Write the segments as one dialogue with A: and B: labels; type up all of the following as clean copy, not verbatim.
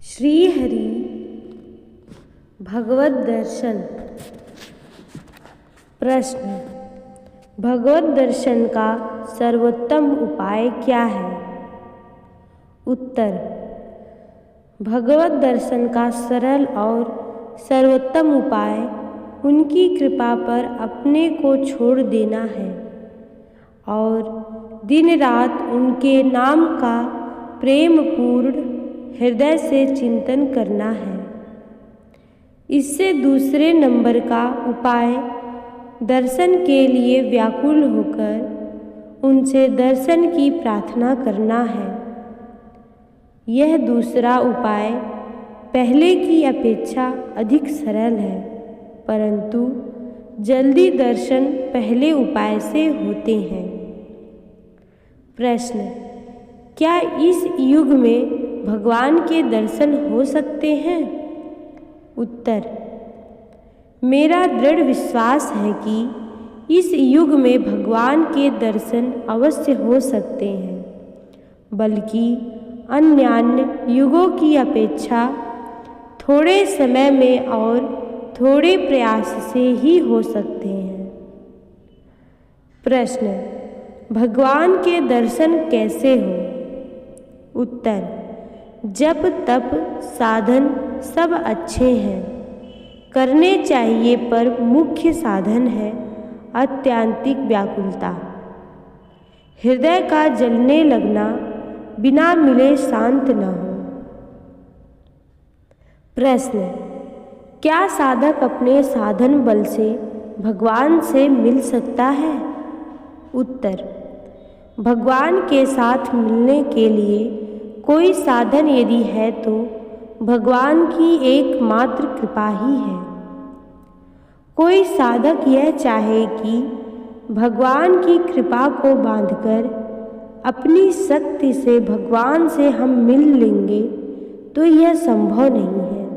A: श्री हरि भगवत दर्शन। प्रश्न: भगवत दर्शन का सर्वोत्तम उपाय क्या है? उत्तर: भगवत दर्शन का सरल और सर्वोत्तम उपाय उनकी कृपा पर अपने को छोड़ देना है और दिन रात उनके नाम का प्रेमपूर्ण हृदय से चिंतन करना है। इससे दूसरे नंबर का उपाय दर्शन के लिए व्याकुल होकर उनसे दर्शन की प्रार्थना करना है। यह दूसरा उपाय पहले की अपेक्षा अधिक सरल है, परंतु जल्दी दर्शन पहले उपाय से होते हैं। प्रश्न: क्या इस युग में भगवान के दर्शन हो सकते हैं? उत्तर: मेरा दृढ़ विश्वास है कि इस युग में भगवान के दर्शन अवश्य हो सकते हैं, बल्कि अन्य युगों की अपेक्षा थोड़े समय में और थोड़े प्रयास से ही हो सकते हैं। प्रश्न: भगवान के दर्शन कैसे हो? उत्तर: जप तप साधन सब अच्छे हैं, करने चाहिए, पर मुख्य साधन है आत्यंतिक व्याकुलता, हृदय का जलने लगना, बिना मिले शांत न हो। प्रश्न: क्या साधक अपने साधन बल से भगवान से मिल सकता है? उत्तर: भगवान के साथ मिलने के लिए कोई साधन यदि है तो भगवान की एकमात्र कृपा ही है। कोई साधक यह चाहे कि भगवान की कृपा को बांधकर अपनी शक्ति से भगवान से हम मिल लेंगे, तो यह संभव नहीं है।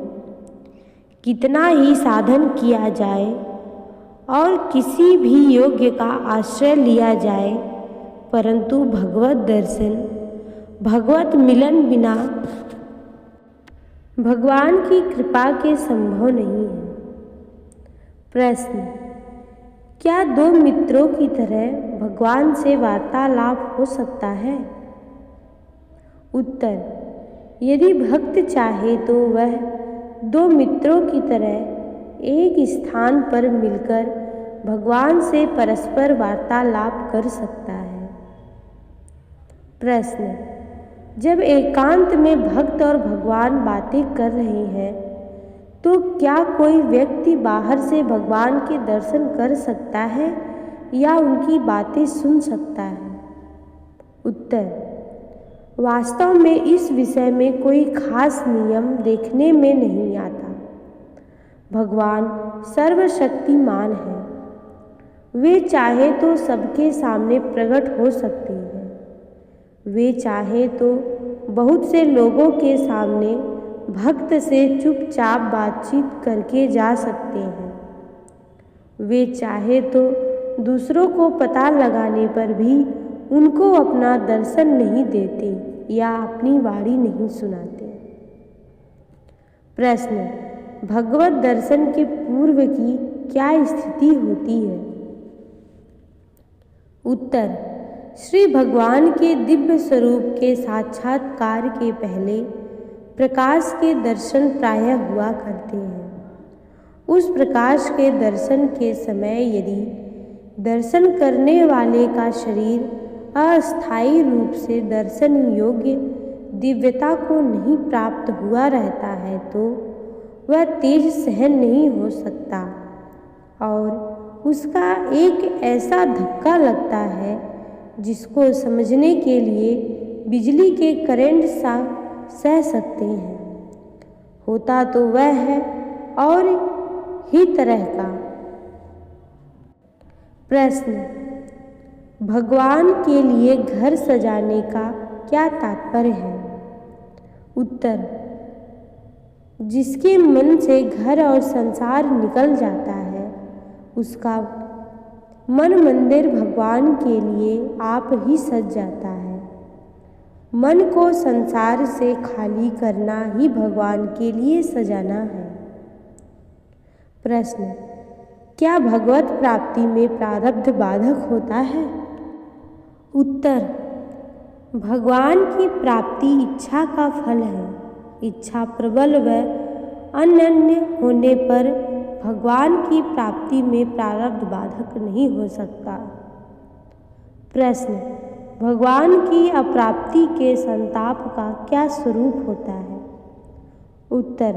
A: कितना ही साधन किया जाए और किसी भी योग्य का आश्रय लिया जाए, परंतु भगवत दर्शन भगवत मिलन बिना भगवान की कृपा के संभव नहीं है। प्रश्न: क्या दो मित्रों की तरह भगवान से वार्तालाप हो सकता है? उत्तर: यदि भक्त चाहे तो वह दो मित्रों की तरह एक स्थान पर मिलकर भगवान से परस्पर वार्तालाप कर सकता है। प्रश्न: जब एकांत में भक्त और भगवान बातें कर रहे हैं, तो क्या कोई व्यक्ति बाहर से भगवान के दर्शन कर सकता है या उनकी बातें सुन सकता है? उत्तर: वास्तव में इस विषय में कोई खास नियम देखने में नहीं आता। भगवान सर्वशक्तिमान है, वे चाहे तो सबके सामने प्रकट हो सकते हैं, वे चाहे तो बहुत से लोगों के सामने भक्त से चुपचाप बातचीत करके जा सकते हैं, वे चाहे तो दूसरों को पता लगाने पर भी उनको अपना दर्शन नहीं देते या अपनी वाणी नहीं सुनाते। प्रश्न: भगवत दर्शन के पूर्व की क्या स्थिति होती है? उत्तर: श्री भगवान के दिव्य स्वरूप के साक्षात्कार के पहले प्रकाश के दर्शन प्रायः हुआ करते हैं। उस प्रकाश के दर्शन के समय यदि दर्शन करने वाले का शरीर अस्थायी रूप से दर्शन योग्य दिव्यता को नहीं प्राप्त हुआ रहता है, तो वह तेज सहन नहीं हो सकता और उसका एक ऐसा धक्का लगता है जिसको समझने के लिए बिजली के करंट सा सह सकते हैं। होता तो वह है और ही तरह का। प्रश्न: भगवान के लिए घर सजाने का क्या तात्पर्य है? उत्तर: जिसके मन से घर और संसार निकल जाता है, उसका मन मंदिर भगवान के लिए आप ही सज जाता है। मन को संसार से खाली करना ही भगवान के लिए सजाना है। प्रश्न, क्या भगवत प्राप्ति में प्रारब्ध बाधक होता है? उत्तर, भगवान की प्राप्ति इच्छा का फल है। इच्छा प्रबल व अनन्य होने पर भगवान की प्राप्ति में प्रारब्ध बाधक नहीं हो सकता। प्रश्न, भगवान की अप्राप्ति के संताप का क्या स्वरूप होता है? उत्तर,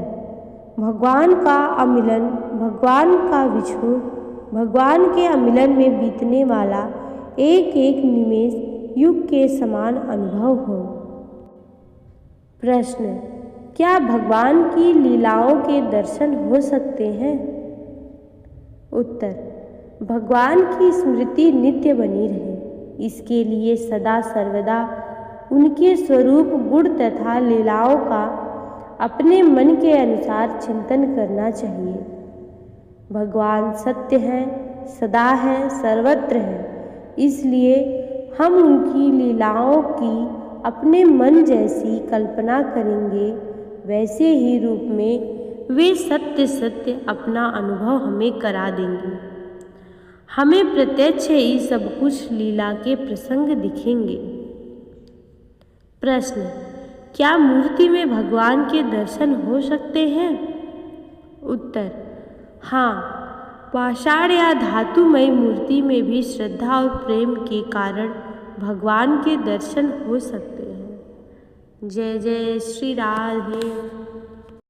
A: भगवान का अमिलन, भगवान का विछोह, भगवान के अमिलन में बीतने वाला एक एक निमेष युग के समान अनुभव हो। प्रश्न, क्या भगवान की लीलाओं के दर्शन हो सकते हैं? उत्तर, भगवान की स्मृति नित्य बनी रहे, इसके लिए सदा सर्वदा उनके स्वरूप गुण तथा लीलाओं का अपने मन के अनुसार चिंतन करना चाहिए। भगवान सत्य हैं, सदा हैं, सर्वत्र हैं, इसलिए हम उनकी लीलाओं की अपने मन जैसी कल्पना करेंगे, वैसे ही रूप में वे सत्य सत्य अपना अनुभव हमें करा देंगे। हमें प्रत्यक्ष ही सब कुछ लीला के प्रसंग दिखेंगे। प्रश्न, क्या मूर्ति में भगवान के दर्शन हो सकते हैं? उत्तर, हाँ, पाषाण या धातुमय मूर्ति में भी श्रद्धा और प्रेम के कारण भगवान के दर्शन हो सकते हैं। जय जय श्री राधे।